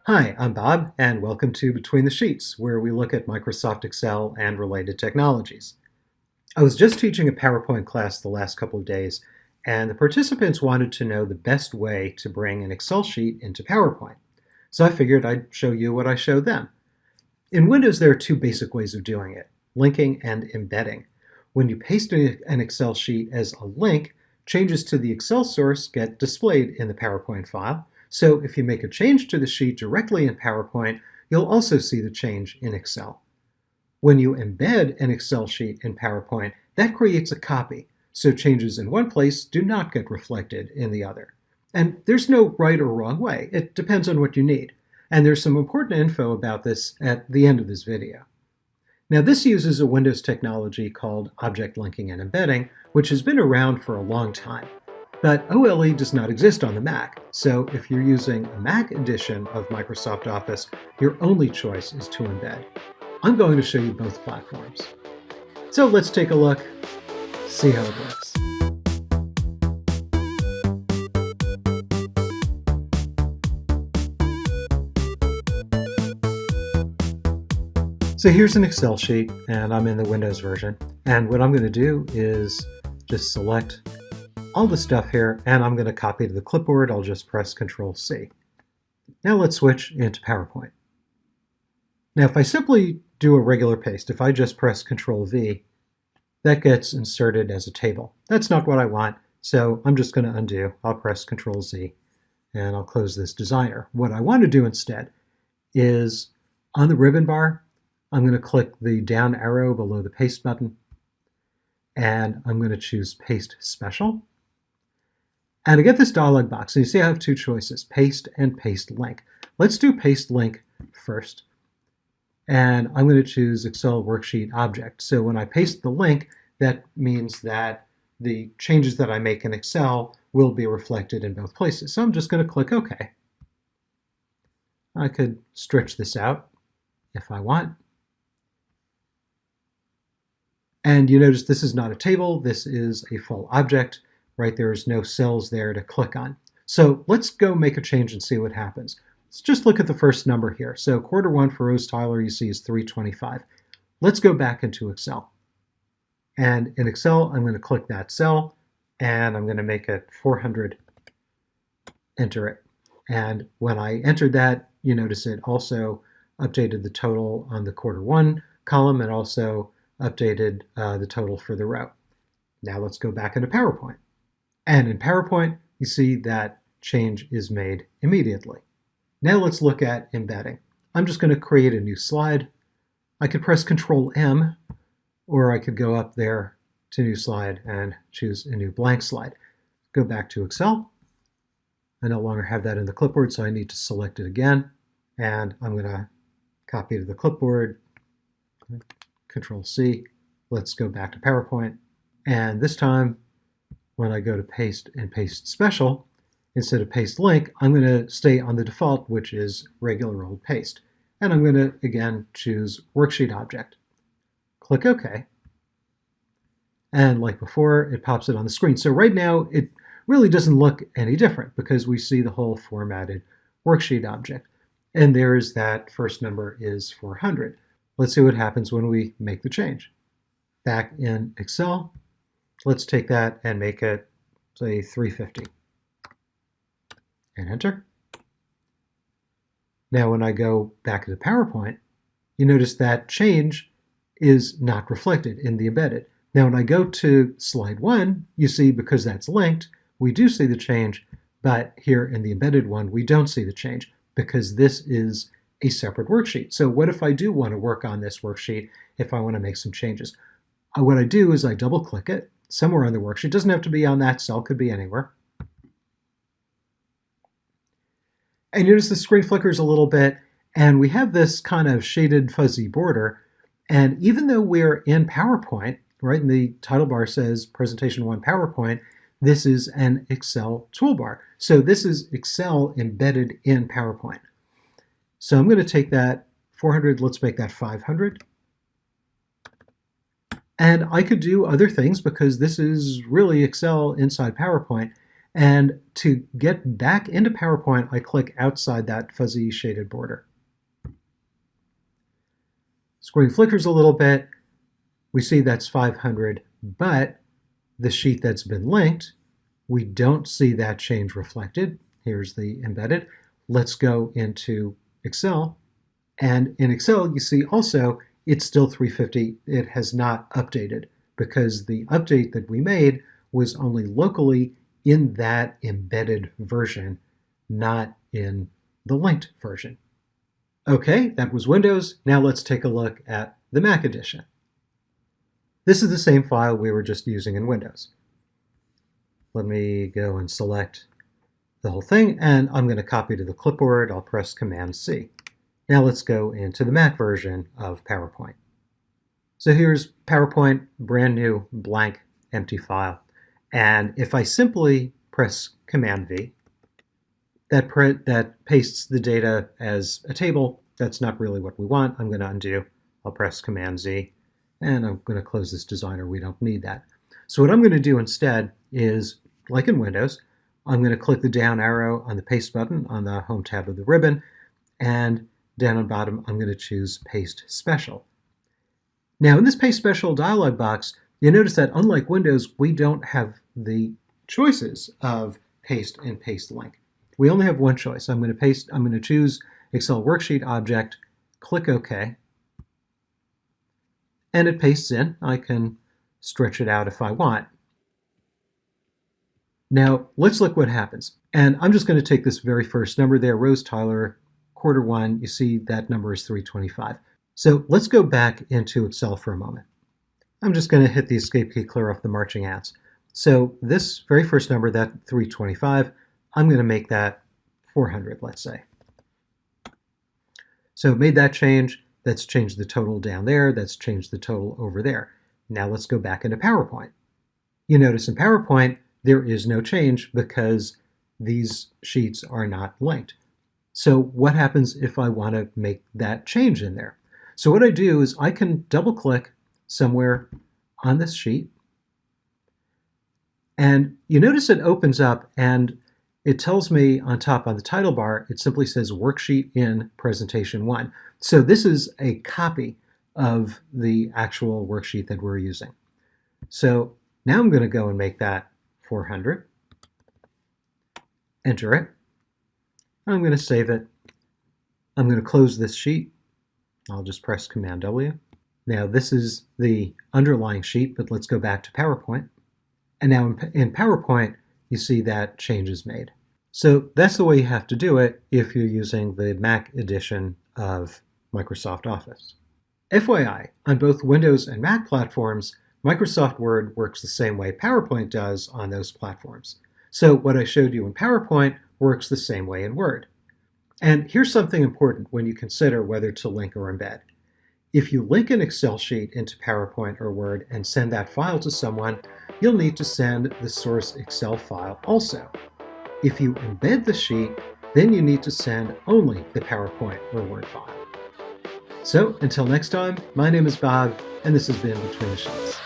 Hi, I'm Bob, and welcome to Between the Sheets, where we look at Microsoft Excel and related technologies. I was just teaching a PowerPoint class the last couple of days, and the participants wanted to know the best way to bring an Excel sheet into PowerPoint. So I figured I'd show you what I showed them. In Windows, there are two basic ways of doing it, linking and embedding. When you paste an Excel sheet as a link, changes to the Excel source get displayed in the PowerPoint file. So if you make a change to the sheet directly in PowerPoint, you'll also see the change in Excel. When you embed an Excel sheet in PowerPoint, that creates a copy, so changes in one place do not get reflected in the other. And there's no right or wrong way. It depends on what you need. And there's some important info about this at the end of this video. Now, this uses a Windows technology called object linking and embedding, which has been around for a long time. But OLE does not exist on the Mac, so if you're using a Mac edition of Microsoft Office, your only choice is to embed. I'm going to show you both platforms. So let's take a look, see how it works. So here's an Excel sheet, and I'm in the Windows version. And what I'm going to do is just select all the stuff here, and I'm going to copy to the clipboard. I'll just press Control-C. Now let's switch into PowerPoint. Now if I simply do a regular paste, if I just press Control-V, that gets inserted as a table. That's not what I want, so I'm just going to undo. I'll press Control-Z, and I'll close this designer. What I want to do instead is on the ribbon bar, I'm going to click the down arrow below the Paste button, and I'm going to choose Paste Special. And to get this dialog box, and you see I have two choices, Paste and Paste Link. Let's do Paste Link first. And I'm going to choose Excel Worksheet Object. So when I paste the link, that means that the changes that I make in Excel will be reflected in both places. So I'm just going to click OK. I could stretch this out if I want. And you notice this is not a table, this is a full object, right? There's no cells there to click on. So let's go make a change and see what happens. Let's just look at the first number here. So Q1 for Rose Tyler, you see, is 325. Let's go back into Excel. And in Excel, I'm going to click that cell, and I'm going to make it 400, enter it. And when I entered that, you notice it also updated the total on the Q1 column and also updated the total for the row. Now let's go back into PowerPoint. And in PowerPoint, you see that change is made immediately. Now let's look at embedding. I'm just going to create a new slide. I could press Control-M, or I could go up there to New Slide and choose a new blank slide. Go back to Excel. I no longer have that in the clipboard, so I need to select it again. And I'm going to copy to the clipboard. Control-C. Let's go back to PowerPoint. And this time, when I go to Paste and Paste Special, instead of Paste Link, I'm going to stay on the default, which is regular old paste. And I'm going to, again, choose Worksheet Object. Click OK. And like before, it pops it on the screen. So right now, it really doesn't look any different because we see the whole formatted Worksheet Object. And there's that first number is 400. Let's see what happens when we make the change. Back in Excel, let's take that and make it, say, 350. And enter. Now when I go back to PowerPoint, you notice that change is not reflected in the embedded. Now when I go to slide 1, you see because that's linked, we do see the change, but here in the embedded one, we don't see the change because this is a separate worksheet. So what if I do want to work on this worksheet if I want to make some changes? What I do is I double click it somewhere on the worksheet. It doesn't have to be on that cell, could be anywhere. And notice the screen flickers a little bit, and we have this kind of shaded fuzzy border. And even though we're in PowerPoint, right, and the title bar says Presentation 1 PowerPoint, this is an Excel toolbar. So this is Excel embedded in PowerPoint. So I'm going to take that 400, let's make that 500. And I could do other things because this is really Excel inside PowerPoint. And to get back into PowerPoint, I click outside that fuzzy shaded border. Screen flickers a little bit. We see that's 500, but the sheet that's been linked, we don't see that change reflected. Here's the embedded. Let's go into Excel. And in Excel, you see also it's still 350. It has not updated because the update that we made was only locally in that embedded version, not in the linked version. Okay, that was Windows. Now let's take a look at the Mac edition. This is the same file we were just using in Windows. Let me go and select the whole thing, and I'm going to copy to the clipboard. I'll press Command-C. Now let's go into the Mac version of PowerPoint. So here's PowerPoint, brand new, blank, empty file. And if I simply press Command-V, that pastes the data as a table. That's not really what we want. I'm going to undo. I'll press Command-Z, and I'm going to close this designer. We don't need that. So what I'm going to do instead is, like in Windows, I'm going to click the down arrow on the Paste button on the Home tab of the ribbon, and down on bottom, I'm going to choose Paste Special. Now, in this Paste Special dialog box, you notice that unlike Windows, we don't have the choices of paste and paste link. We only have one choice. I'm going to choose Excel Worksheet Object, click OK, and it pastes in. I can stretch it out if I want. Now, let's look what happens. And I'm just going to take this very first number there, Rose Tyler, Q1. You see that number is 325. So let's go back into Excel for a moment. I'm just going to hit the Escape key, clear off the marching ants. So this very first number, that 325, I'm going to make that 400, let's say. So made that change. That's changed the total down there. That's changed the total over there. Now let's go back into PowerPoint. You notice in PowerPoint, there is no change because these sheets are not linked. So what happens if I want to make that change in there? So what I do is I can double click somewhere on this sheet, and you notice it opens up and it tells me on top on the title bar, it simply says Worksheet in Presentation 1. So this is a copy of the actual worksheet that we're using. So now I'm going to go and make that 400, enter it. I'm going to save it. I'm going to close this sheet. I'll just press Command-W. Now this is the underlying sheet, but let's go back to PowerPoint. And now in PowerPoint, you see that change is made. So that's the way you have to do it if you're using the Mac edition of Microsoft Office. FYI, on both Windows and Mac platforms, Microsoft Word works the same way PowerPoint does on those platforms. So what I showed you in PowerPoint works the same way in Word. And here's something important when you consider whether to link or embed. If you link an Excel sheet into PowerPoint or Word and send that file to someone, you'll need to send the source Excel file also. If you embed the sheet, then you need to send only the PowerPoint or Word file. So until next time, my name is Bob, and this has been Between the Sheets.